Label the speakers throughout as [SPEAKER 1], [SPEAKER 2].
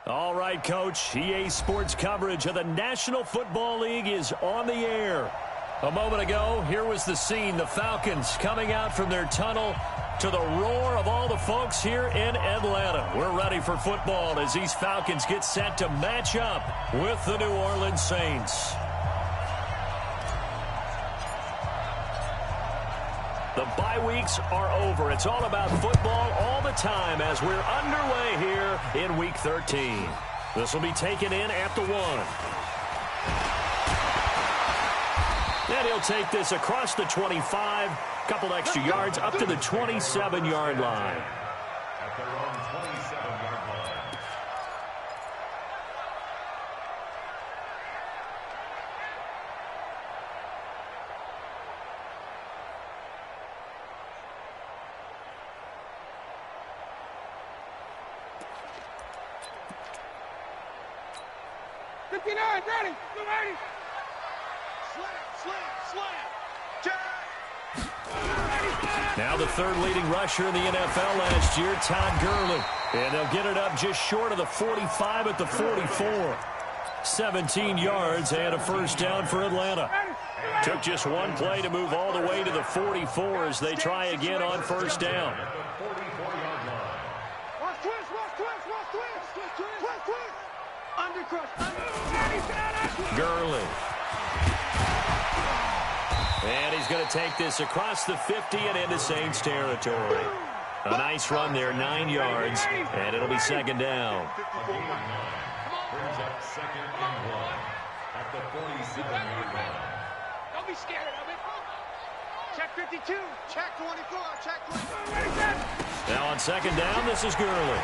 [SPEAKER 1] All right, Coach. EA Sports coverage of the National Football League is on the air. A moment ago, here was the scene. The Falcons coming out from their tunnel to the roar of all the folks here in Atlanta. We're ready for football as these Falcons get set to match up with the New Orleans Saints. The bye weeks are over. It's all about football all the time as we're underway here in Week 13. This will be taken in at the 1. And he'll take this across the 25, couple extra yards up to the 27-yard line.
[SPEAKER 2] At their own 27-yard line.
[SPEAKER 3] Ready.
[SPEAKER 1] Now the third leading rusher in the NFL last year, Todd Gurley. And they'll get it up just short of the 45 at the 44. 17 yards and a first down for Atlanta. Took just one play to move all the way to the 44 as they try again on first down. Gurley. And he's going to take this across the 50 and into Saints territory. A nice run there, 9 yards, and it'll be second down.
[SPEAKER 2] Brings up second and 1 at the 47-yard line.
[SPEAKER 3] Don't be scared of it. Check 52. Check 24. Check 24.
[SPEAKER 1] Now on second down, this is Gurley.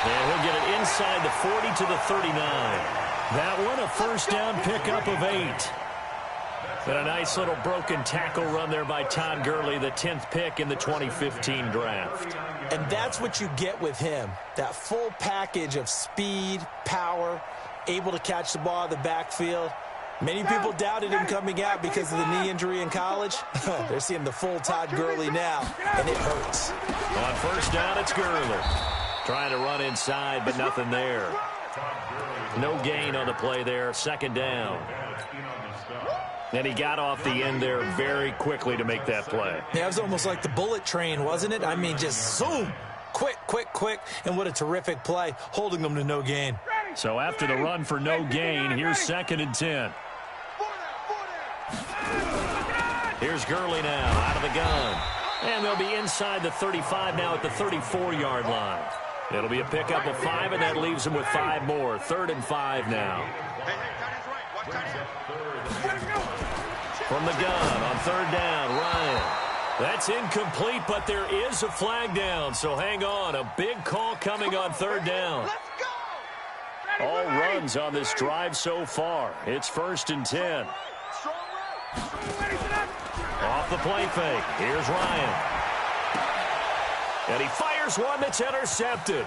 [SPEAKER 1] And he'll get it inside the 40 to the 39. That one a first down pickup of 8. And a nice little broken tackle run there by Todd Gurley, the 10th pick in the 2015 draft.
[SPEAKER 4] And that's what you get with him, that full package of speed, power, able to catch the ball in the backfield. Many people doubted him coming out because of the knee injury in college. They're seeing the full Todd Gurley now, and it hurts.
[SPEAKER 1] On first down, it's Gurley. Trying to run inside, but nothing there. No gain on the play there, second down. And he got off the end there very quickly to make that play.
[SPEAKER 4] Yeah, it was almost like the bullet train, wasn't it? I mean, just zoom, quick, and what a terrific play, holding them to no gain.
[SPEAKER 1] So after the run for no gain, here's second and 10. Here's Gurley now, out of the gun. And they'll be inside the 35 now at the 34-yard line. It'll be a pickup of 5, and that leaves them with 5 more. 3rd and 5 now. From the gun on third down, Ryan. That's incomplete, but there is a flag down, so hang on. A big call coming on third down. All runs on this drive so far. It's 1st and 10. Off the play fake. Here's Ryan. And he fires one that's intercepted.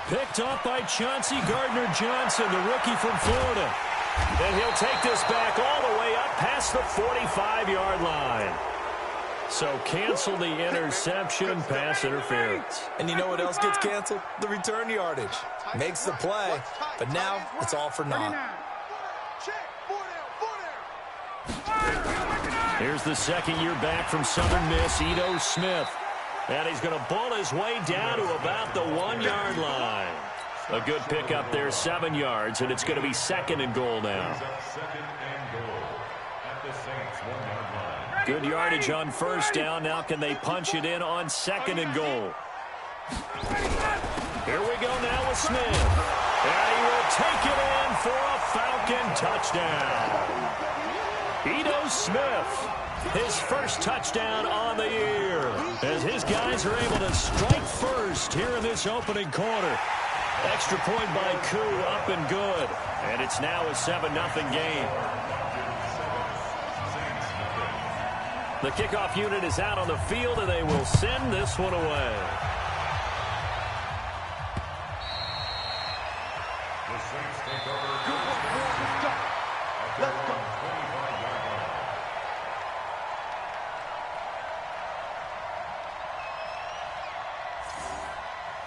[SPEAKER 1] Picked up by Chauncey Gardner-Johnson, the rookie from Florida. And he'll take this back all the way up past the 45-yard line. So cancel the interception, pass interference.
[SPEAKER 4] And you know what else gets canceled? The return yardage. Makes the play, but now it's all for naught.
[SPEAKER 1] Here's the second year back from Southern Miss, Ito Smith. And he's going to bull his way down to about the 1-yard line. A good pickup there, 7 yards, and it's going to be second and goal now. Good yardage on first down. Now can they punch it in on second and goal? Here we go now with Smith. And he will take it in for a Falcon touchdown. Ito Smith, his first touchdown on the year, as his guys are able to strike first here in this opening quarter. Extra point by Koo, up and good. And it's now a 7-0 game. The kickoff unit is out on the field, and they will send this one away.
[SPEAKER 2] The Saints take over. Let's go.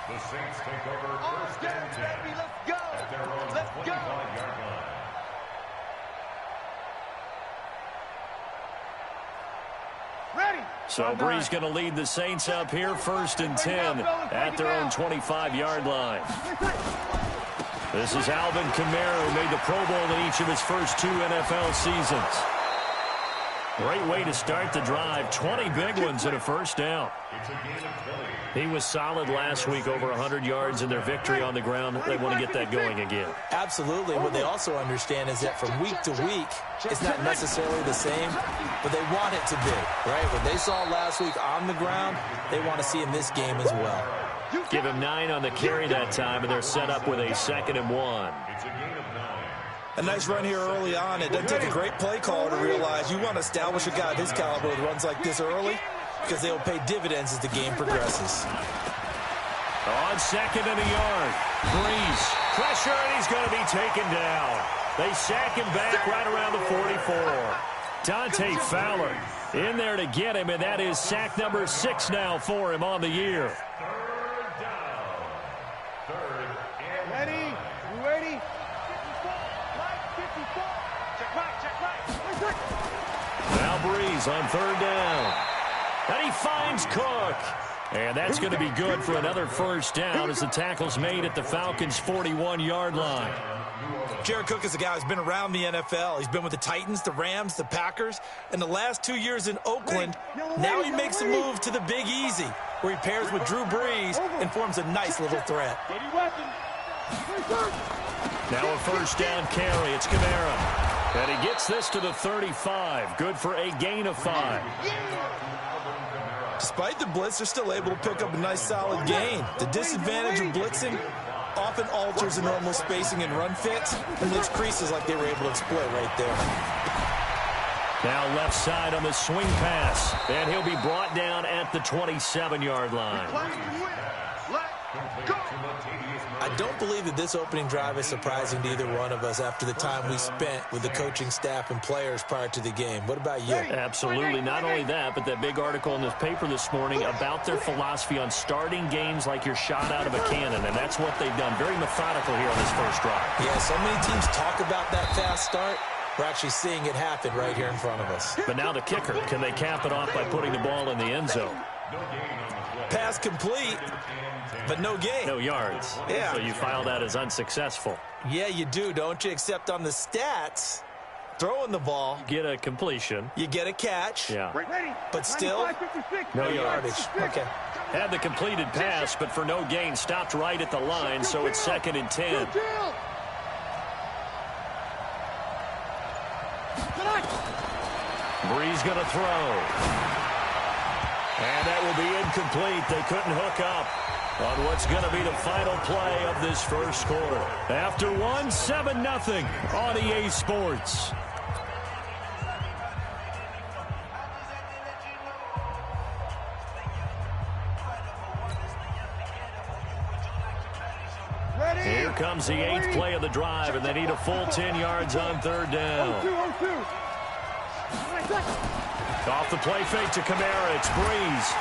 [SPEAKER 2] The Saints take over first and 10
[SPEAKER 3] Let's go.
[SPEAKER 2] at their own 25-yard line.
[SPEAKER 3] Ready.
[SPEAKER 1] So Brees going to lead the Saints up here, first and 10 at their own 25-yard line. This is Alvin Kamara, who made the Pro Bowl in each of his first 2 NFL seasons. Great way to start the drive. 20 big ones and a first down. He was solid last week, over 100 yards in their victory on the ground. They want to get that going again.
[SPEAKER 4] Absolutely. What they also understand is that from week to week, it's not necessarily the same, but they want it to be, right? What they saw last week on the ground, they want to see in this game as well.
[SPEAKER 1] Give him 9 on the carry that time, and they're set up with a 2nd and 1.
[SPEAKER 2] It's a gain of 9.
[SPEAKER 5] A nice run here early on. It doesn't take a great play caller to realize you want to establish a guy of his caliber with runs like this early because they will pay dividends as the game progresses.
[SPEAKER 1] On 2nd and a yard. Brees, pressure, and he's going to be taken down. They sack him back right around the 44. Dante Fowler in there to get him, and that is sack number 6 now for him on the year.
[SPEAKER 2] Third down. Third and
[SPEAKER 3] Ready. You ready? 54. Check right.
[SPEAKER 1] Now Brees on 3rd down. And he finds Cook. And that's going to be good for another first down as the tackle's made at the Falcons' 41-yard line.
[SPEAKER 5] Jared Cook is a guy who's been around the NFL. He's been with the Titans, the Rams, the Packers, and the last 2 years in Oakland. Now he makes a move to the Big Easy, where he pairs with Drew Brees and forms a nice little threat.
[SPEAKER 1] Now a first down carry. It's Kamara. And he gets this to the 35. Good for a gain of 5.
[SPEAKER 5] Despite the blitz, they're still able to pick up a nice solid gain. The disadvantage of blitzing often alters the normal spacing and run fits and leaves creases like they were able to exploit right there.
[SPEAKER 1] Now left side on the swing pass. And he'll be brought down at the 27-yard line.
[SPEAKER 4] I don't believe that this opening drive is surprising to either one of us after the time we spent with the coaching staff and players prior to the game. What about you?
[SPEAKER 1] Absolutely. Not only that, but that big article in this paper this morning about their philosophy on starting games like you're shot out of a cannon, and that's what they've done. Very methodical here on this first drive.
[SPEAKER 4] Yeah, so many teams talk about that fast start. We're actually seeing it happen right here in front of us.
[SPEAKER 1] But now the kicker. Can they cap it off by putting the ball in the end zone?
[SPEAKER 5] Pass complete, but no gain.
[SPEAKER 1] No yards.
[SPEAKER 5] Yeah.
[SPEAKER 1] So you file that as unsuccessful.
[SPEAKER 4] Yeah, you do, don't you? Except on the stats, throwing the ball,
[SPEAKER 1] Get a completion.
[SPEAKER 4] you get a catch,
[SPEAKER 1] Yeah.
[SPEAKER 4] but still
[SPEAKER 1] No
[SPEAKER 4] yardage. Okay.
[SPEAKER 1] Had the completed pass, but for no gain, stopped right at the line, so it's 2nd and 10. Brees going to throw. And that will be incomplete. They couldn't hook up on what's going to be the final play of this first quarter. After 7-0 on EA Sports. Here comes the 8th play of the drive, and they need a full 10 yards on 3rd down. Off the play fake to Kamara. It's Brees.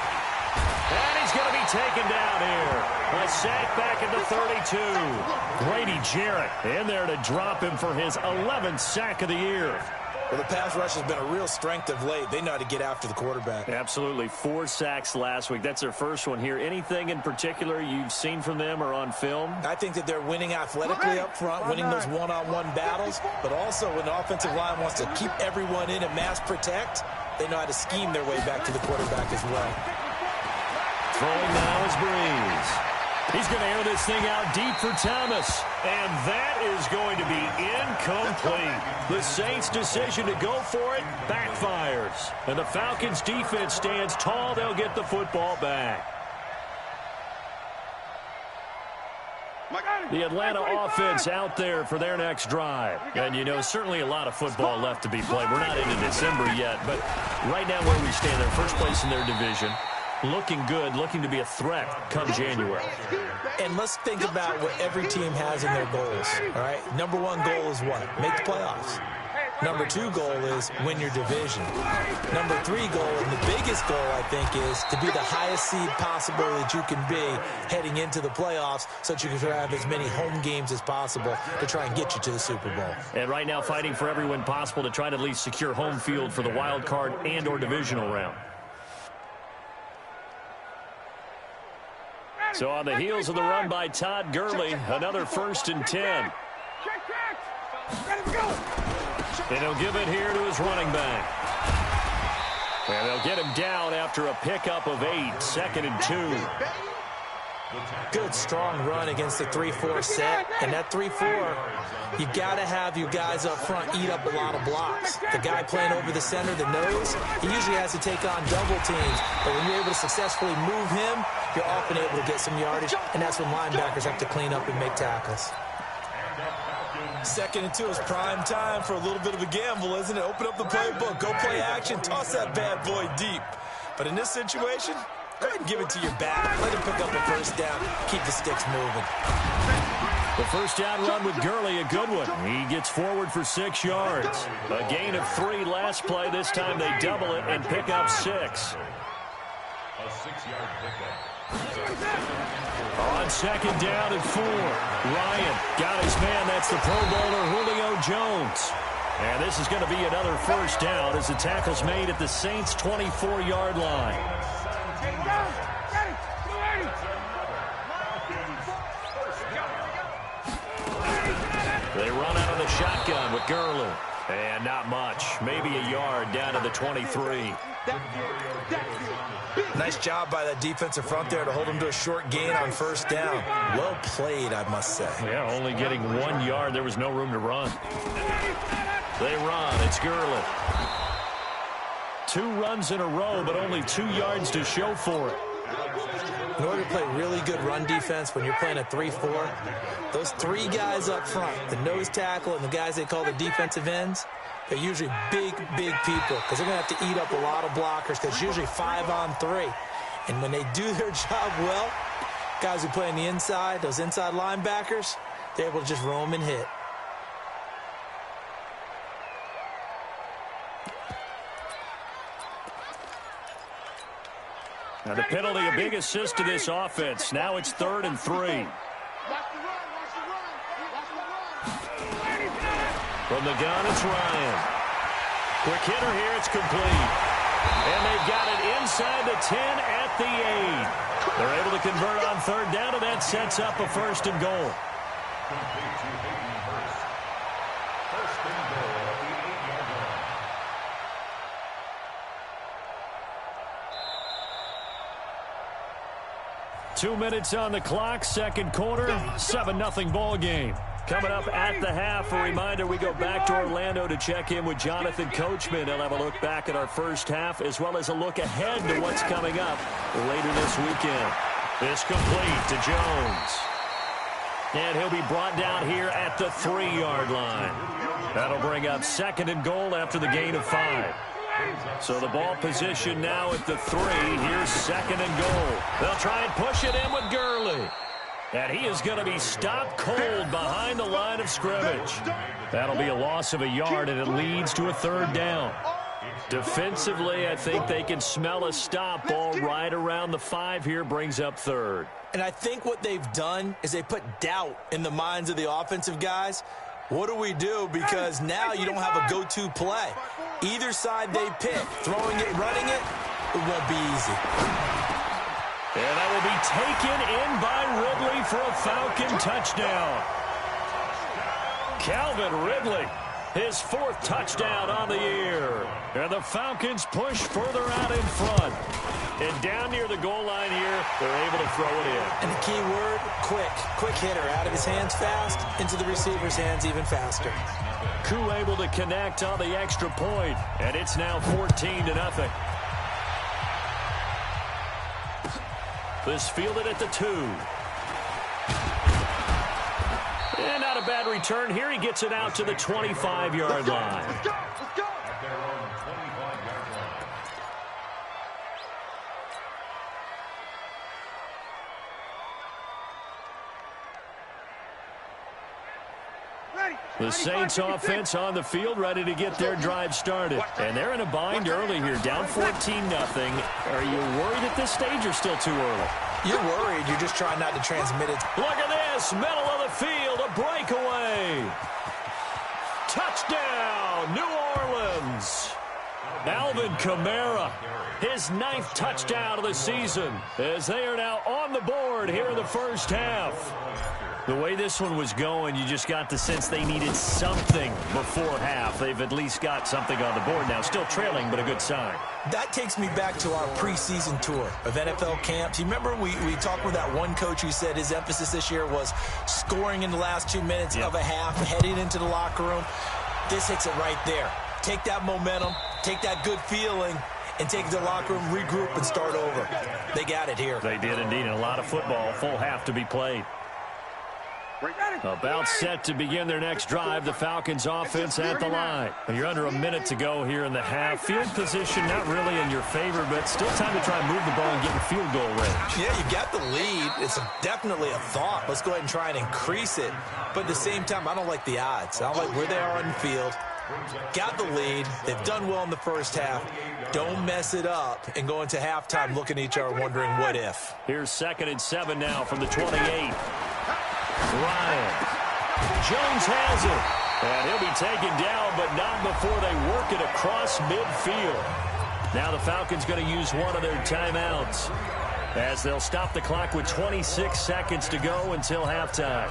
[SPEAKER 1] And he's going to be taken down here. A sack back at the 32. Grady Jarrett in there to drop him for his 11th sack of the year.
[SPEAKER 5] Well, the pass rush has been a real strength of late. They know how to get after the quarterback.
[SPEAKER 1] Absolutely. 4 sacks last week. That's their first one here. Anything in particular you've seen from them or on film?
[SPEAKER 5] I think that they're winning athletically up front, winning those one-on-one battles, but also when the offensive line wants to keep everyone in and mass protect, they know how to scheme their way back to the quarterback as well.
[SPEAKER 1] Throwing now is Brees. He's going to air this thing out deep for Thomas. And that is going to be incomplete. The Saints' decision to go for it backfires. And the Falcons' defense stands tall. They'll get the football back. The Atlanta offense out there for their next drive. And, you know, certainly a lot of football left to be played. We're not into December yet, but right now where we stand, they're first place in their division. Looking good, looking to be a threat come January.
[SPEAKER 4] And let's think about what every team has in their goals, all right? Number one goal is what? Make the playoffs. Number 2 goal is win your division. Number 3 goal, and the biggest goal, I think, is to be the highest seed possible that you can be heading into the playoffs so that you can have as many home games as possible to try and get you to the Super Bowl.
[SPEAKER 1] And right now fighting for every win possible to try to at least secure home field for the wild card and or divisional round. So on the heels of the run by Todd Gurley, another 1st and 10. And he'll give it here to his running back. And they'll get him down after a pickup of 8, 2nd and 2.
[SPEAKER 4] Good, strong run against the 3-4 set. And that 3-4, you got to have you guys up front eat up a lot of blocks. The guy playing over the center, the nose, he usually has to take on double teams. But when you're able to successfully move him, you're often able to get some yardage. And that's when linebackers have to clean up and make tackles.
[SPEAKER 5] 2nd and 2 is prime time for a little bit of a gamble, isn't it? Open up the playbook, go play action, toss that bad boy deep. But in this situation, go ahead and give it to your back. Let him pick up a 1st down. Keep the sticks moving.
[SPEAKER 1] The 1st down run with Gurley, a good one. He gets forward for 6 yards. A gain of 3 last play. This time they double it and pick up 6.
[SPEAKER 2] A 6-yard pickup.
[SPEAKER 1] On 2nd down and 4. Ryan got his man. That's the Pro Bowler Julio Jones. And this is going to be another 1st down as the tackle's made at the Saints' 24-yard line. They run out of the shotgun with Gurley. And not much. Maybe a yard down to the 23.
[SPEAKER 5] Nice job by that defensive front there to hold him to a short gain on 1st down. Well played, I must say.
[SPEAKER 1] Yeah, only getting 1 yard. There was no room to run. They run. It's Gurley. 2 runs in a row, but only 2 yards to show for it.
[SPEAKER 4] In order to play really good run defense when you're playing a 3-4, those 3 guys up front, the nose tackle and the guys they call the defensive ends, they're usually big, big people because they're going to have to eat up a lot of blockers because it's usually 5 on 3. And when they do their job well, guys who play on the inside, those inside linebackers, they're able to just roam and hit.
[SPEAKER 1] Now the penalty, a big assist to this offense. Now it's 3rd and 3. From the gun, it's Ryan. Quick hitter here, it's complete. And they've got it inside the 10 at the 8. They're able to convert on 3rd down, and that sets up a 1st and goal.
[SPEAKER 2] Complete to Hayden Hurst. 1st and goal at the 8-yard line.
[SPEAKER 1] Two minutes on the clock, 2nd quarter, 7-0 ball game. Coming up at the half, a reminder, we go back to Orlando to check in with Jonathan Coachman. He'll have a look back at our 1st half, as well as a look ahead to what's coming up later this weekend. This complete to Jones. And he'll be brought down here at the 3-yard line. That'll bring up 2nd and goal after the gain of 5. So the ball position now at the 3. Here's 2nd and goal. They'll try and push it in with Gurley. And he is going to be stopped cold behind the line of scrimmage. That'll be a loss of a yard, and it leads to a 3rd down. Defensively, I think they can smell a stop. Ball right around the 5 here, brings up 3rd.
[SPEAKER 4] And I think what they've done is they put doubt in the minds of the offensive guys. What do we do? Because now you don't have a go-to play. Either side they pick, throwing it, running it, it won't be easy.
[SPEAKER 1] And that will be taken in by Ridley for a Falcon touchdown. Calvin Ridley, his 4th touchdown on the year. And the Falcons push further out in front. And down near the goal line here, they're able to throw it in.
[SPEAKER 4] And the key word, quick. Quick hitter, out of his hands fast, into the receiver's hands even faster.
[SPEAKER 1] Koo able to connect on the extra point, and it's now 14-0. This fielded at the 2. And not a bad return here. He gets it out to the 25-yard line.
[SPEAKER 2] At their own 25-yard line.
[SPEAKER 1] The Saints offense on the field, ready to get their drive started. And they're in a bind early here, down 14-0. Are you worried at this stage or still too early?
[SPEAKER 4] You're worried. You're just trying not to transmit it.
[SPEAKER 1] Look at this, middle of the field, a breakaway. Touchdown, New Orleans. Alvin Kamara, his 9th touchdown of the season, as they are now on the board here in the first half. The way this one was going, you just got the sense they needed something before half. They've at least got something on the board now. Still trailing, but a good sign.
[SPEAKER 4] That takes me back to our preseason tour of NFL camps. You remember we talked with that one coach who said his emphasis this year was scoring in the last 2 minutes of a half, heading into the locker room. This hits it right there. Take that momentum, take that good feeling, and take the locker room, regroup, and start over. They got it here.
[SPEAKER 1] They did indeed. And a lot of football, full half to be played. About set to begin their next drive, the Falcons offense at the line. You're under a minute to go here in the half. Field position not really in your favor, but still time to try and move the ball and get in field goal range.
[SPEAKER 4] Yeah, you got the lead. It's definitely a thought. Let's go ahead and try and increase it. But at the same time, I don't like the odds. I don't like where they are on the field. Got the lead. They've done well in the first half. Don't mess it up and go into halftime looking at each other wondering what if.
[SPEAKER 1] Here's 2nd and 7 now from the 28. Ryan. Jones has it. And he'll be taken down, but not before they work it across midfield. Now the Falcons going to use one of their timeouts as they'll stop the clock with 26 seconds to go until halftime.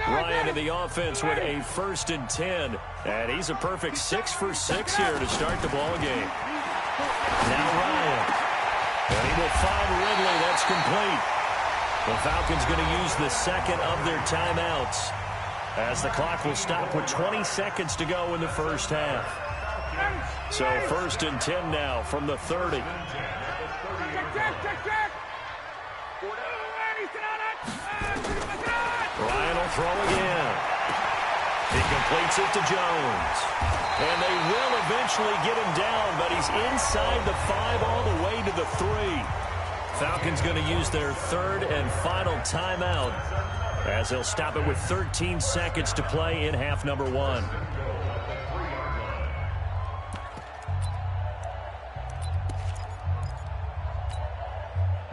[SPEAKER 1] Ryan in the offense with a 1st and 10. And he's a perfect 6 for 6 here to start the ball game. Now Ryan. And he will find Ridley. That's complete. The Falcons going to use the 2nd of their timeouts as the clock will stop with 20 seconds to go in the first half. So 1st and 10 now from the 30. Ryan will throw again. He completes it to Jones. And they will eventually get him down, but he's inside the 5 all the way to the 3. Falcons going to use their 3rd and final timeout as they'll stop it with 13 seconds to play in half number 1.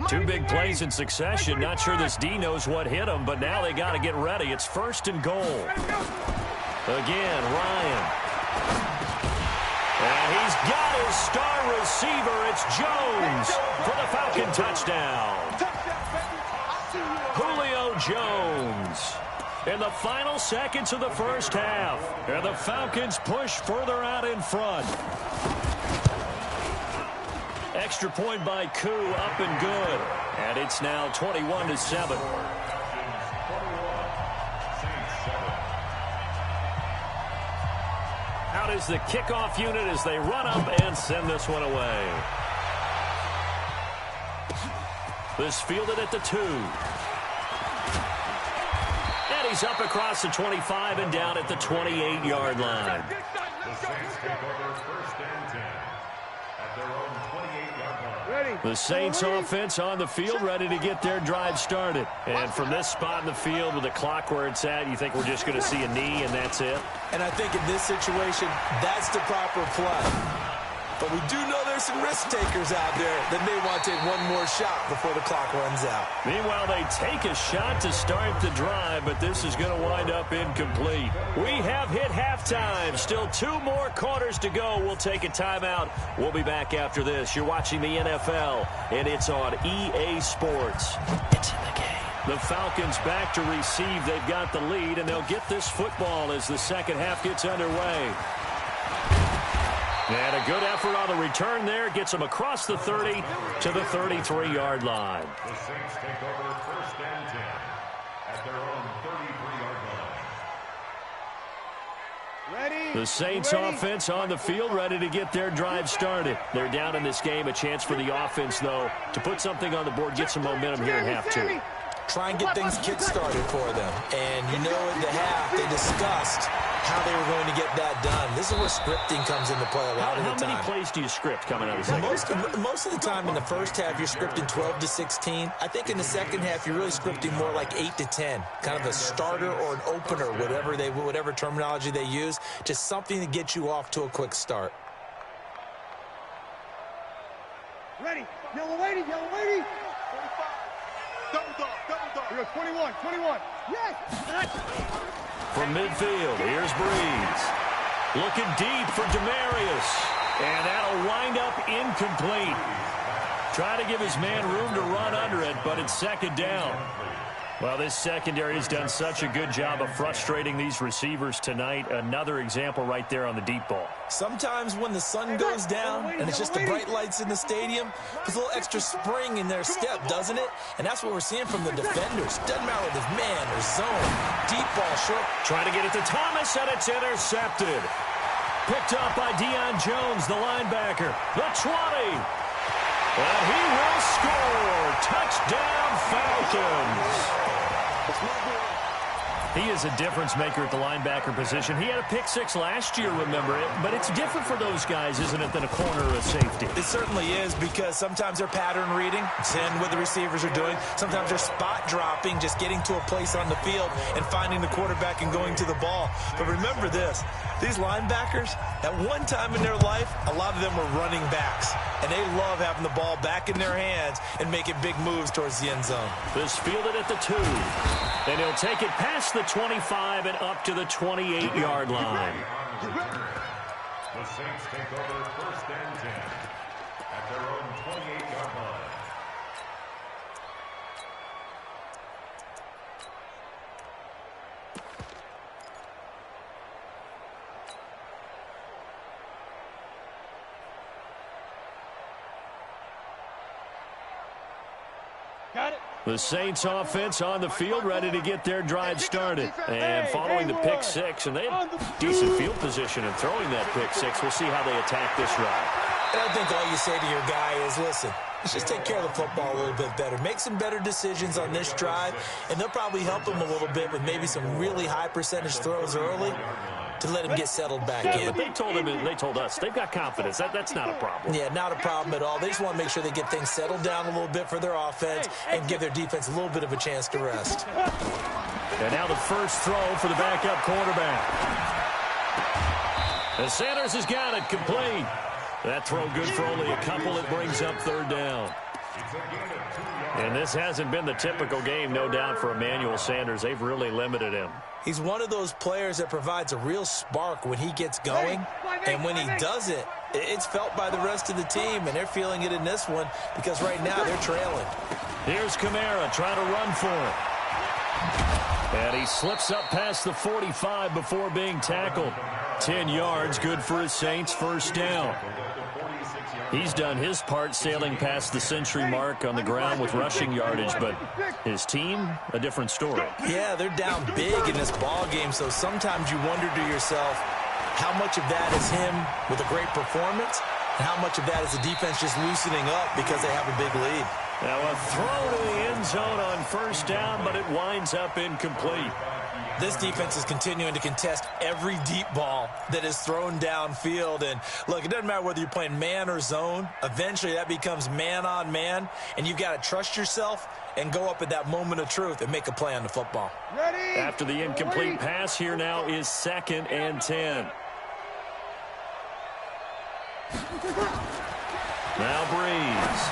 [SPEAKER 1] Two big plays in succession. Not sure this D knows what hit him, but now they got to get ready. It's 1st and goal. Again, Ryan. And he's got his star receiver. It's Jones for the Falcon touchdown. Julio Jones in the final seconds of the first half. And the Falcons push further out in front. Extra point by Koo, up and good. And it's now 21-7. Out is the kickoff unit as they run up and send this one away. This fielded at the 2. And he's up across the 25 and down at the 28-yard line. The Saints offense on the field, ready to get their drive started. And from this spot in the field with the clock where it's at, you think we're just going to see a knee and that's it?
[SPEAKER 4] And I think in this situation, that's the proper play. But we do know there's some risk takers out there that may want to take one more shot before the clock runs out.
[SPEAKER 1] Meanwhile, they take a shot to start the drive, but this is going to wind up incomplete. We have hit halftime. Still 2 more quarters to go. We'll take a timeout. We'll be back after this. You're watching the NFL, and it's on EA Sports. It's in the game. The Falcons back to receive. They've got the lead, and they'll get this football as the second half gets underway. And a good effort on the return there. Gets them across the 30 to the 33-yard line.
[SPEAKER 2] The Saints take over 1st and 10 at their own 33-yard line.
[SPEAKER 3] Ready?
[SPEAKER 1] The Saints offense on the field, ready to get their drive started. They're down in this game. A chance for the offense, though, to put something on the board, get some momentum here in half 2.
[SPEAKER 4] Try and get things kick-started for them. And you know in the half, they discussed how they were going to get that done. This is where scripting comes into play a lot of the time.
[SPEAKER 1] How many plays do you script coming out of the second?
[SPEAKER 4] Most of the time in the first half, you're scripting 12 to 16. I think in the second half, you're really scripting more like 8 to 10, kind of a starter or an opener, whatever terminology they use, just something to get you off to a quick start.
[SPEAKER 3] Ready. Yellow lady, yellow lady. 45. Double dog. You're 21. Yes.
[SPEAKER 1] From midfield, here's Breeze. Looking deep for Demarius. And that'll wind up incomplete. Trying to give his man room to run under it, but it's second down. Well, this secondary has done such a good job of frustrating these receivers tonight. Another example right there on the deep ball.
[SPEAKER 4] Sometimes when the sun goes down and it's just the bright lights in the stadium, there's a little extra spring in their step, doesn't it? And that's what we're seeing from the defenders. Doesn't matter whether it's man or zone. Deep ball short.
[SPEAKER 1] Trying to get it to Thomas, and it's intercepted. Picked up by Deion Jones, the linebacker. The 20. And he will score. Touchdown, Falcons. He is a difference maker at the linebacker position. He had a pick six last year, remember it. But it's different for those guys, isn't it, than a corner or a safety?
[SPEAKER 4] It certainly is, because sometimes they're pattern reading, seeing what the receivers are doing. Sometimes they're spot dropping, just getting to a place on the field and finding the quarterback and going to the ball. But remember this, these linebackers, at one time in their life, a lot of them were running backs. And they love having the ball back in their hands and making big moves towards the end zone.
[SPEAKER 1] This fielded at the 2. And he'll take it past the 25 and up to the 28-yard line.
[SPEAKER 2] The Saints take over first and 10 at their own 28-yard line.
[SPEAKER 3] Got it.
[SPEAKER 1] The Saints offense on the field, ready to get their drive started. And following the pick six, and they have decent field position and throwing that pick six. We'll see how they attack this drive.
[SPEAKER 4] And I think all you say to your guy is, listen, let's just take care of the football a little bit better. Make some better decisions on this drive, and they'll probably help him a little bit with maybe some really high percentage throws early to let him get settled back in.
[SPEAKER 1] But they told us they've got confidence. That's not a problem.
[SPEAKER 4] Yeah, not a problem at all. They just want to make sure they get things settled down a little bit for their offense and give their defense a little bit of a chance to rest.
[SPEAKER 1] And now the first throw for the backup quarterback. And Sanders has got it complete. That throw good for only a couple. It brings up third down. And this hasn't been the typical game, no doubt, for Emmanuel Sanders. They've really limited him.
[SPEAKER 4] He's one of those players that provides a real spark when he gets going. And when he does it, it's felt by the rest of the team, and they're feeling it in this one because right now they're trailing.
[SPEAKER 1] Here's Kamara trying to run for it. And he slips up past the 45 before being tackled. 10 yards, good for his Saints, first down. He's done his part sailing past the century mark on the ground with rushing yardage, but his team, a different story.
[SPEAKER 4] Yeah, they're down big in this ball game, so sometimes you wonder to yourself how much of that is him with a great performance and how much of that is the defense just loosening up because they have a big lead.
[SPEAKER 1] Now a throw to the end zone on first down, but it winds up incomplete.
[SPEAKER 4] This defense is continuing to contest every deep ball that is thrown downfield. And, look, it doesn't matter whether you're playing man or zone. Eventually, that becomes man-on-man, and you've got to trust yourself and go up at that moment of truth and make a play on the football.
[SPEAKER 3] Ready.
[SPEAKER 1] After the incomplete pass, here now is 2nd and 10. Now Breeze.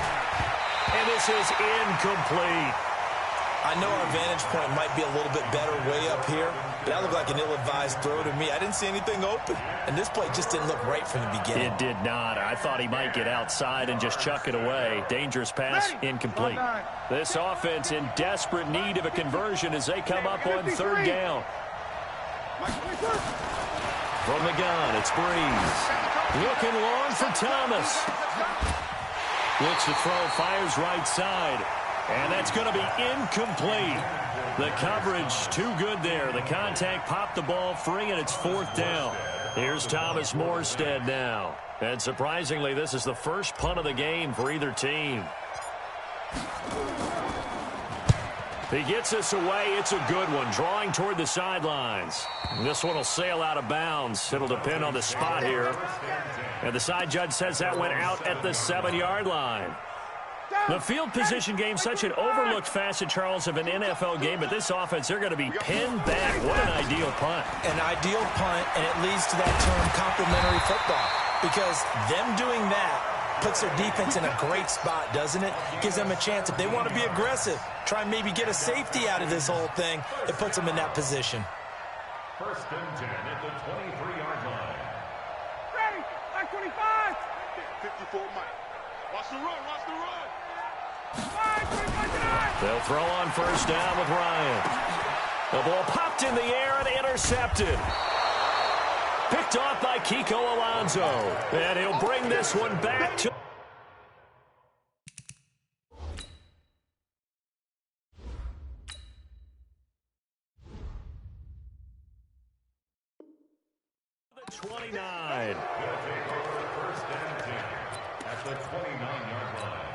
[SPEAKER 1] And this is incomplete.
[SPEAKER 4] I know our vantage point might be a little bit better way up here, but that looked like an ill-advised throw to me. I didn't see anything open, and this play just didn't look right from the beginning.
[SPEAKER 1] It did not. I thought he might get outside and just chuck it away. Dangerous pass, incomplete. This offense in desperate need of a conversion as they come up on third down. From the gun, it's Breeze. Looking long for Thomas. Looks to throw, fires right side. And that's going to be incomplete. The coverage too good there. The contact popped the ball free, and it's fourth down. Here's Thomas Morstead now. And surprisingly, this is the first punt of the game for either team. He gets us away. It's a good one, drawing toward the sidelines. This one will sail out of bounds. It'll depend on the spot here. And the side judge says that went out at the 7-yard line. The field position game, such an overlooked facet, Charles, of an NFL game, but this offense, they're going to be pinned back. What an ideal punt.
[SPEAKER 4] An ideal punt, and it leads to that term complementary football, because them doing that puts their defense in a great spot, doesn't it? Gives them a chance. If they want to be aggressive, try and maybe get a safety out of this whole thing, it puts them in that position.
[SPEAKER 2] 1st and 10 at the 23-yard line.
[SPEAKER 3] Ready, back 25. 54, Mike. Watch the run, watch the run. 5, 25,
[SPEAKER 1] They'll throw on 1st down with Ryan. The ball popped in the air and intercepted. Picked off by Kiko Alonso. And he'll bring this one back to... the 29.
[SPEAKER 2] Going to take over 1st and 10 at the 29-yard line.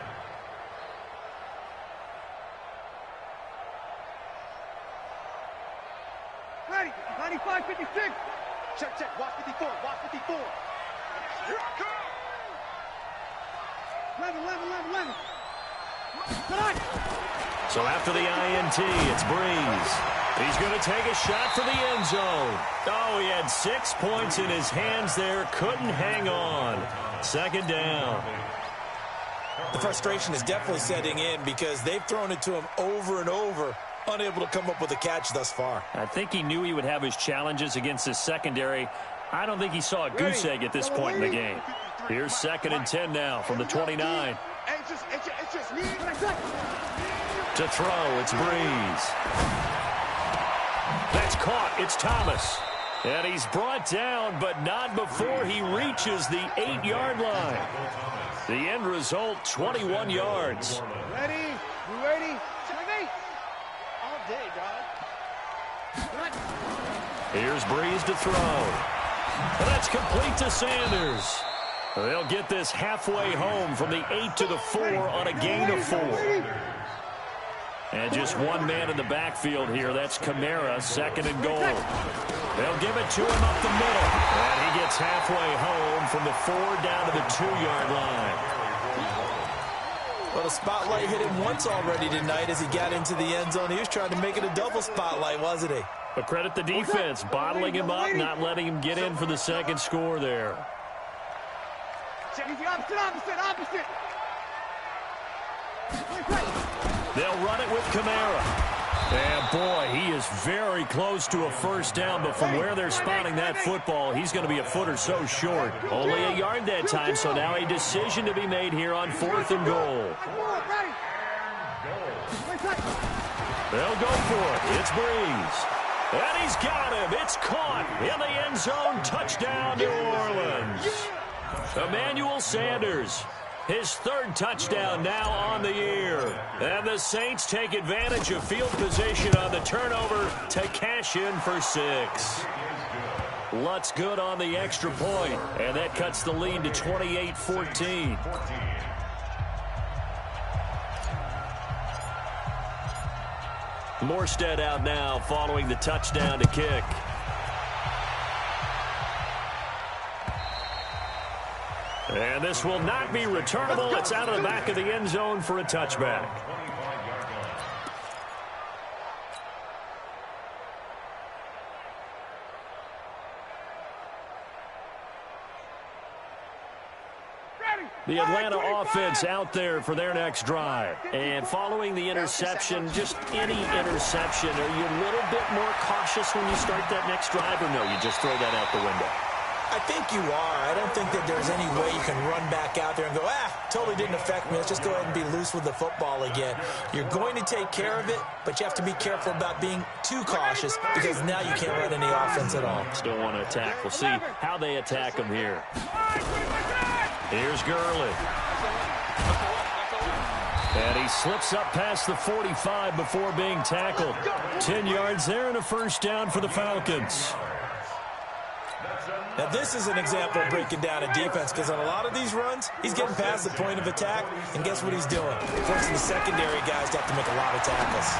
[SPEAKER 3] ready, 95, 56. Check, watch 54, watch 54. Here I come. 11.
[SPEAKER 1] So after the INT, it's Breeze. He's going to take a shot for the end zone. Oh, he had 6 points in his hands there. Couldn't hang on. 2nd down.
[SPEAKER 4] The frustration is definitely setting in because they've thrown it to him over and over, unable to come up with a catch thus far.
[SPEAKER 1] I think he knew he would have his challenges against his secondary. I don't think he saw a goose egg at this point in the game. Here's 2nd and 10 now from the 29.
[SPEAKER 3] It's just me.
[SPEAKER 1] To throw, it's Breeze. That's caught. It's Thomas. And he's brought down, but not before he reaches the 8-yard line. The end result, 21 yards.
[SPEAKER 3] Ready? You ready? 7-8. All day, dog.
[SPEAKER 1] Here's Breeze to throw. And that's complete to Sanders. They'll get this halfway home from the 8 to the 4 on a gain of 4. And just one man in the backfield here. That's Kamara, 2nd and goal. They'll give it to him up the middle. And he gets halfway home from the 4 down to the 2-yard line.
[SPEAKER 4] Well, the spotlight hit him once already tonight as he got into the end zone. He was trying to make it a double spotlight, wasn't he?
[SPEAKER 1] But credit the defense, bottling him up, not letting him get in for the 2nd score there.
[SPEAKER 3] Check the opposite.
[SPEAKER 1] They'll run it with Kamara. And, boy, he is very close to a 1st down, but from where they're spotting that football, he's going to be a foot or so short. Only a yard that time, so now a decision to be made here on 4th and goal. They'll go for it. It's Breeze. And he's got him. It's caught in the end zone. Touchdown, New Orleans. Emmanuel Sanders. His 3rd touchdown now on the year. And the Saints take advantage of field position on the turnover to cash in for 6. Lutz good on the extra point, and that cuts the lead to 28-14. Morstead out now following the touchdown to kick. And this will not be returnable. It's out of the back of the end zone for a touchback. The Atlanta offense out there for their next drive. And following the interception, just any interception, are you a little bit more cautious when you start that next drive, or no, you just throw that out the window?
[SPEAKER 4] I think you are. I don't think that there's any way you can run back out there and go, totally didn't affect me. Let's just go ahead and be loose with the football again. You're going to take care of it, but you have to be careful about being too cautious because now you can't run any offense at all.
[SPEAKER 1] Still want to attack. We'll see how they attack them here. Here's Gurley. And he slips up past the 45 before being tackled. 10 yards there and a 1st down for the Falcons.
[SPEAKER 4] Now, this is an example of breaking down a defense because on a lot of these runs, he's getting past the point of attack, and guess what he's doing? Forcing the secondary guys to have to make a lot of tackles.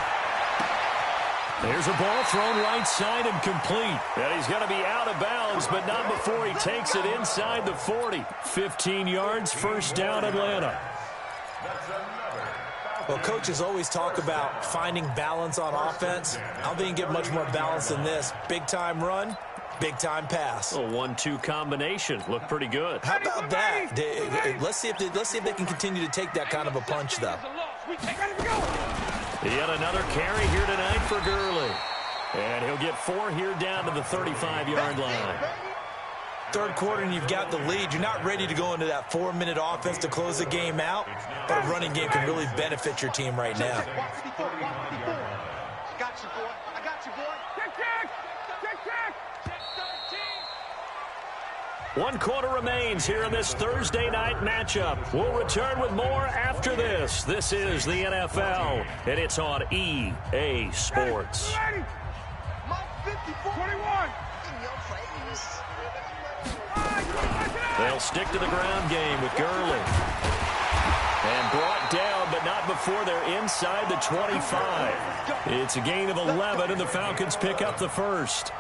[SPEAKER 1] There's a ball thrown right side and complete. And he's going to be out of bounds, but not before he takes it inside the 40. 15 yards, first down, Atlanta.
[SPEAKER 5] Well, coaches always talk about finding balance on offense. I don't think you get much more balance than this. Big-time run, big-time pass.
[SPEAKER 1] A 1-2 combination. Looked pretty good.
[SPEAKER 5] How about that? Let's see if they can continue to take that kind of a punch, though.
[SPEAKER 1] Yet another carry here tonight for Gurley. And he'll get 4 here down to the 35-yard line.
[SPEAKER 5] Third quarter and you've got the lead. You're not ready to go into that 4-minute offense to close the game out, but a running game can really benefit your team right now.
[SPEAKER 3] Got you, boy. I got you, boy. Check.
[SPEAKER 1] 1 quarter remains here in this Thursday night matchup. We'll return with more after this. This is the NFL, and it's on EA Sports.
[SPEAKER 3] Ready. Mike 54. 21.
[SPEAKER 1] They'll stick to the ground game with Gurley. And brought down, but not before they're inside the 25. It's a gain of 11, and the Falcons pick up the first.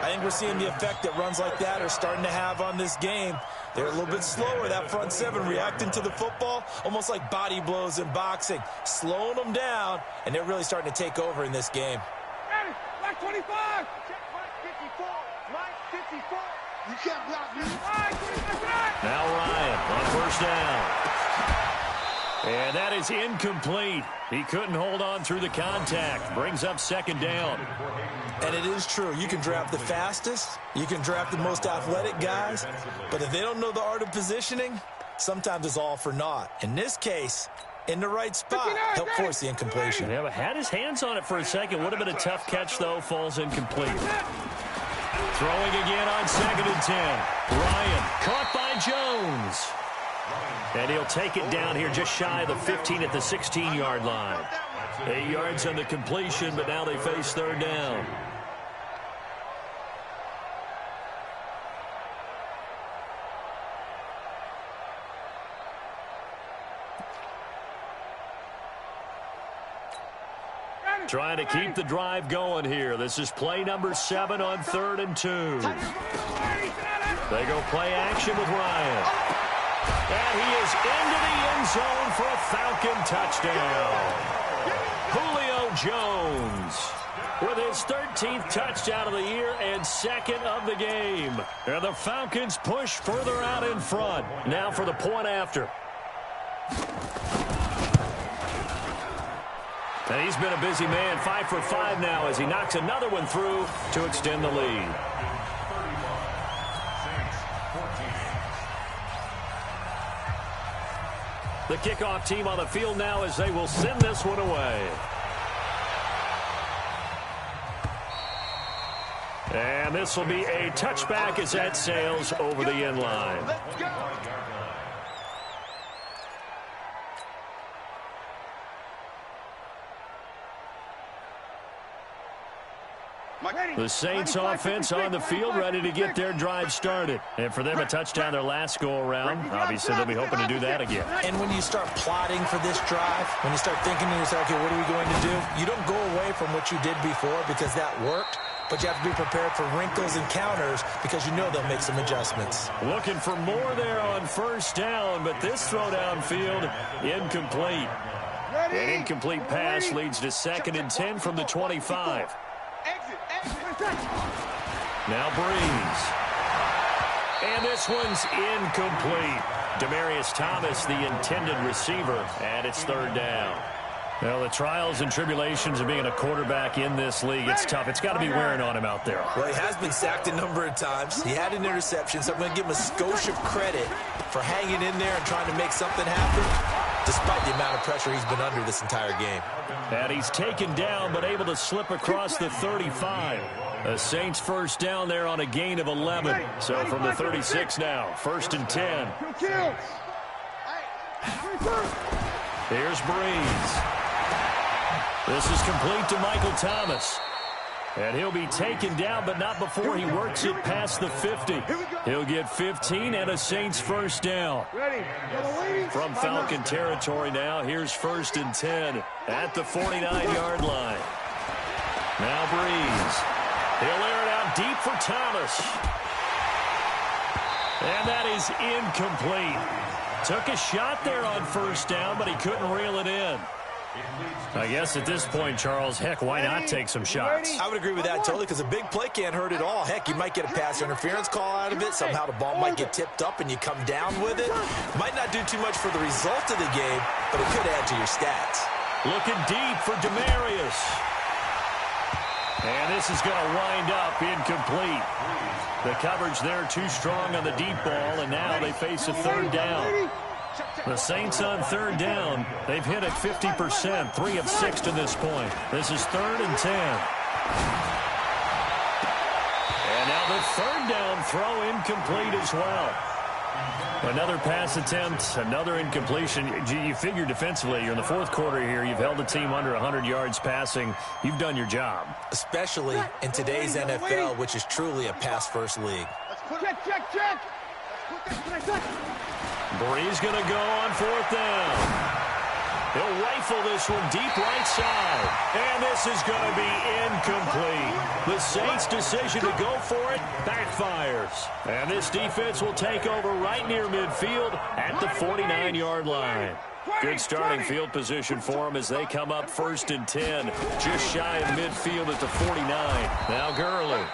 [SPEAKER 5] I think we're seeing the effect that runs like that are starting to have on this game. They're a little bit slower, that front seven, reacting to the football, almost like body blows in boxing, slowing them down, and they're really starting to take over in this game.
[SPEAKER 3] Ready. Mike 25. Check Mike 54. Mike 54. You can't block me.
[SPEAKER 1] Now Ryan on first down. And that is incomplete. He couldn't hold on through the contact. Brings up second down.
[SPEAKER 5] And it is true. You can draft the fastest. You can draft the most athletic guys. But if they don't know the art of positioning, sometimes it's all for naught. In this case, in the right spot, help force the incompletion.
[SPEAKER 1] Yeah, but had his hands on it for a second. Would have been a tough catch, though. Falls incomplete. Throwing again on 2nd and 10. Ryan caught by Jones. And he'll take it down here just shy of the 15 at the 16-yard line. 8 yards on the completion, but now they face third down. Trying to keep the drive going here. This is play number 7 on 3rd and 2. They go play action with Ryan. And he is into the end zone for a Falcon touchdown. Julio Jones with his 13th touchdown of the year and 2nd of the game. And the Falcons push further out in front. Now for the point after. And he's been a busy man, 5 for 5 now as he knocks another one through to extend the lead. The kickoff team on the field now as they will send this one away. And this will be a touchback as that sails over the end line. The Saints offense on the field ready to get their drive started. And for them, a touchdown their last go-around. Obviously, they'll be hoping to do that again.
[SPEAKER 5] And when you start plotting for this drive, when you start thinking to yourself, okay, what are we going to do? You don't go away from what you did before because that worked. But you have to be prepared for wrinkles and counters because you know they'll make some adjustments.
[SPEAKER 1] Looking for more there on first down, but this throw downfield incomplete. An incomplete pass leads to 2nd and 10 from the 25. Now Breeze. And this one's incomplete. Demaryius Thomas, the intended receiver, and it's 3rd down. Well, the trials and tribulations of being a quarterback in this league, it's tough. It's got to be wearing on him out there.
[SPEAKER 5] Well, he has been sacked a number of times. He had an interception, so I'm going to give him a skosh of credit for hanging in there and trying to make something happen, despite the amount of pressure he's been under this entire game.
[SPEAKER 1] And he's taken down, but able to slip across the 35. The Saints first down there on a gain of 11. So from the 36 now, 1st and 10. Here's Breeze. This is complete to Michael Thomas. And he'll be taken down, but not before he works it past the 50. He'll get 15 and a Saints first down. From Falcon territory now, here's 1st and 10 at the 49-yard line. Now Breeze. He'll air it out deep for Thomas. And that is incomplete. Took a shot there on first down, but he couldn't reel it in. I guess at this point, Charles, heck, why not take some shots?
[SPEAKER 5] I would agree with that totally, because a big play can't hurt at all. Heck, you might get a pass interference call out of it. Somehow the ball might get tipped up and you come down with it. Might not do too much for the result of the game, but it could add to your stats.
[SPEAKER 1] Looking deep for Demarius. And this is going to wind up incomplete. The coverage there too strong on the deep ball, and now they face a third down. The Saints on third down. They've hit it 50%, 3 of 6 to this point. This is 3rd and 10. And now the third down throw incomplete as well. Another pass attempt, another incompletion. You figure defensively, you're in the fourth quarter here. You've held the team under 100 yards passing. You've done your job. Especially in today's NFL, which is truly a pass-first league.
[SPEAKER 3] Check.
[SPEAKER 1] Breeze going to go on 4th down. He'll rifle this one deep right side. And this is going to be incomplete. The Saints' decision to go for it backfires. And this defense will take over right near midfield at the 49-yard line. Good starting field position for them as they come up 1st and 10. Just shy of midfield at the 49. Now Gurley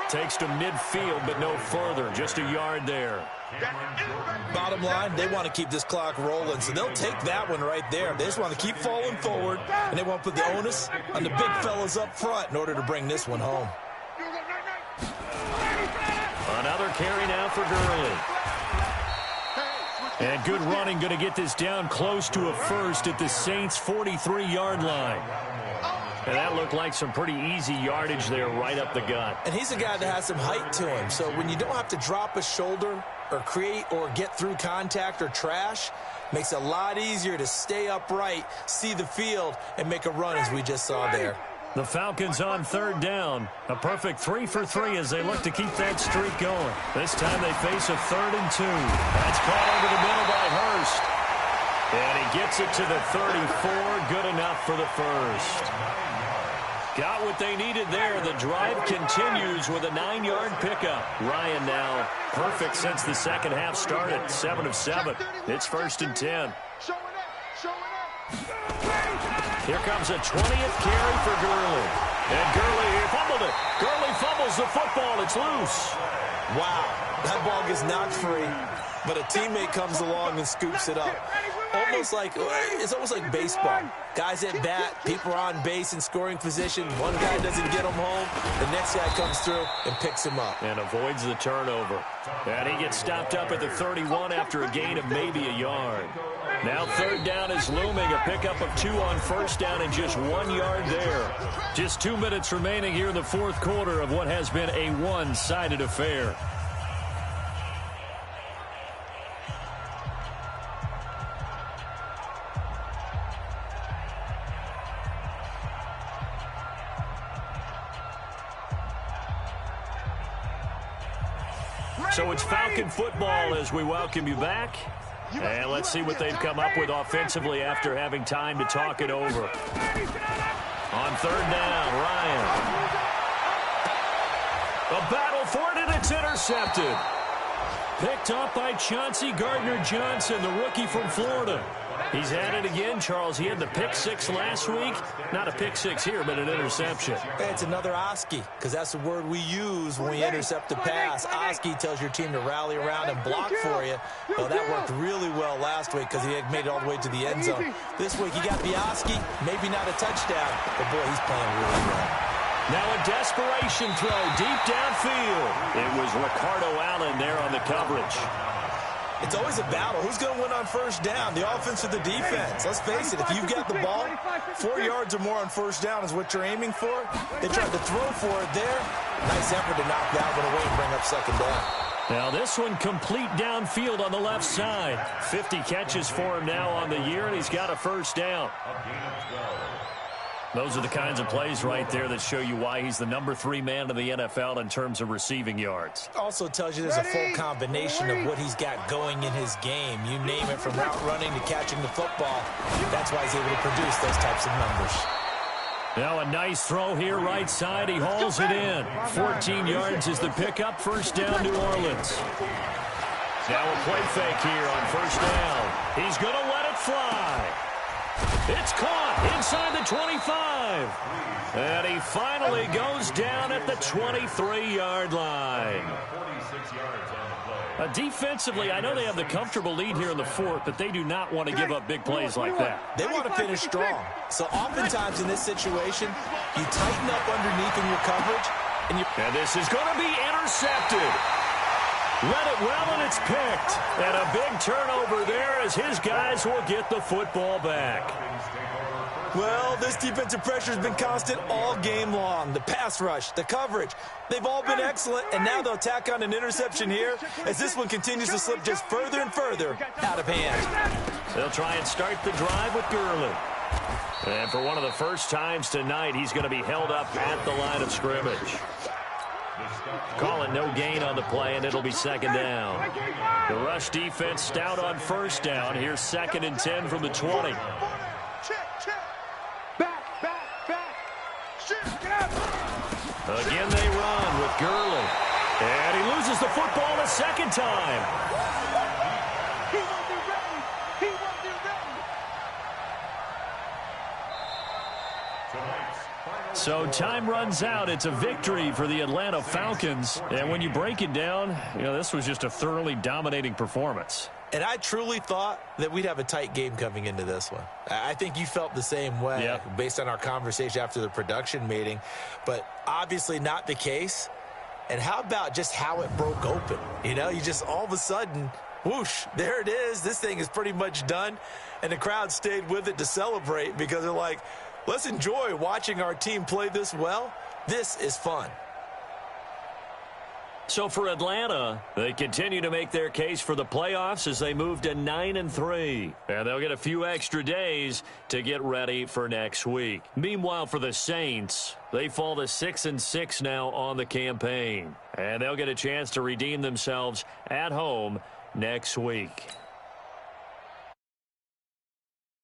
[SPEAKER 1] takes to midfield, but no further. Just a yard there.
[SPEAKER 5] Bottom line, they want to keep this clock rolling, so they'll take that one right there. They just want to keep falling forward, and they want to put the onus on the big fellas up front in order to bring this one home.
[SPEAKER 1] Another carry now for Gurley. And good running, going to get this down close to a first at the Saints' 43-yard line. And that looked like some pretty easy yardage there right up the gut.
[SPEAKER 5] And he's a guy that has some height to him, so when you don't have to drop a shoulder or create or get through contact or trash, makes it a lot easier to stay upright, see the field, and make a run as we just saw there.
[SPEAKER 1] The Falcons on third down. A perfect 3 for 3 as they look to keep that streak going. This time they face a 3rd and 2. That's caught over the middle by Hurst. And he gets it to the 34. Good enough for the first. Got what they needed there. The drive continues with a 9-yard pickup. Ryan now perfect since the second half started. 7 of 7. It's 1st and 10. Here comes a 20th carry for Gurley. And Gurley fumbled it. Gurley fumbles the football. It's loose.
[SPEAKER 5] Wow, that ball gets knocked free, but a teammate comes along and scoops it up. It's almost like baseball. Guys at bat, people are on base in scoring position. One guy doesn't get him home. The next guy comes through and picks him up.
[SPEAKER 1] And avoids the turnover. And he gets stopped up at the 31 after a gain of maybe a yard. Now third down is looming. A pickup of 2 on first down and just 1 yard there. Just 2 minutes remaining here in the fourth quarter of what has been a one-sided affair. So it's Falcon football as we welcome you back. And let's see what they've come up with offensively after having time to talk it over. On third down, Ryan. A battle for it, and it's intercepted. Picked up by Chauncey Gardner-Johnson, the rookie from Florida. He's at it again, Charles. He had the pick 6 last week. Not a pick 6 here, but an interception.
[SPEAKER 5] It's another Oski, because that's the word we use when we intercept the pass. Oski tells your team to rally around and block for you. Well, that worked really well last week because he had made it all the way to the end zone. This week, he got the Oski, maybe not a touchdown, but boy, he's playing really well.
[SPEAKER 1] Now a desperation throw deep downfield. It was Ricardo Allen there on the coverage.
[SPEAKER 5] It's always a battle. Who's going to win on first down, the offense or the defense? Let's face it, if you've got the ball, 4 yards or more on first down is what you're aiming for. They tried to throw for it there. Nice effort to knock that one away and bring up second down.
[SPEAKER 1] Now this one complete downfield on the left side. 50 catches for him now on the year, and he's got a first down. Those are the kinds of plays right there that show you why he's the number 3 man in the NFL in terms of receiving yards.
[SPEAKER 5] Also tells you there's a full combination of what he's got going in his game. You name it, from route running to catching the football. That's why he's able to produce those types of numbers.
[SPEAKER 1] Now a nice throw here right side. He hauls it in. 14 yards is the pickup. First down, New Orleans. Now a play fake here on first down. He's going to let it fly. It's caught inside the 25. And he finally goes down at the 23-yard line.
[SPEAKER 2] 46 yards on the play.
[SPEAKER 1] Defensively, I know they have the comfortable lead here in the fourth, but they do not want to give up big plays like that.
[SPEAKER 4] They want to finish strong. So oftentimes in this situation, you tighten up underneath in your coverage.
[SPEAKER 1] And this is going to be intercepted. Read it well, and it's picked. And a big turnover there as his guys will get the football back.
[SPEAKER 5] Well, this defensive pressure has been constant all game long. The pass rush, the coverage, they've all been excellent, and now they'll tack on an interception here as this one continues to slip just further and further out of hand.
[SPEAKER 1] They'll try and start the drive with Gurley. And for one of the first times tonight, he's going to be held up at the line of scrimmage. Call it no gain on the play, and it'll be second down. The rush defense stout on first down. Here's 2nd and 10 from the 20. Again they run with Gurley. And he loses the football a second time. So time runs out. It's a victory for the Atlanta Falcons. And when you break it down, this was just a thoroughly dominating performance.
[SPEAKER 4] And I truly thought that we'd have a tight game coming into this one. I think you felt the same way based on our conversation after the production meeting, but obviously not the case. And how about just how it broke open? You just all of a sudden, whoosh, there it is. This thing is pretty much done. And the crowd stayed with it to celebrate because they're like, let's enjoy watching our team play this well. This is fun.
[SPEAKER 1] So for Atlanta, they continue to make their case for the playoffs as they move to 9-3. And they'll get a few extra days to get ready for next week. Meanwhile, for the Saints, they fall to 6-6 now on the campaign. And they'll get a chance to redeem themselves at home next week.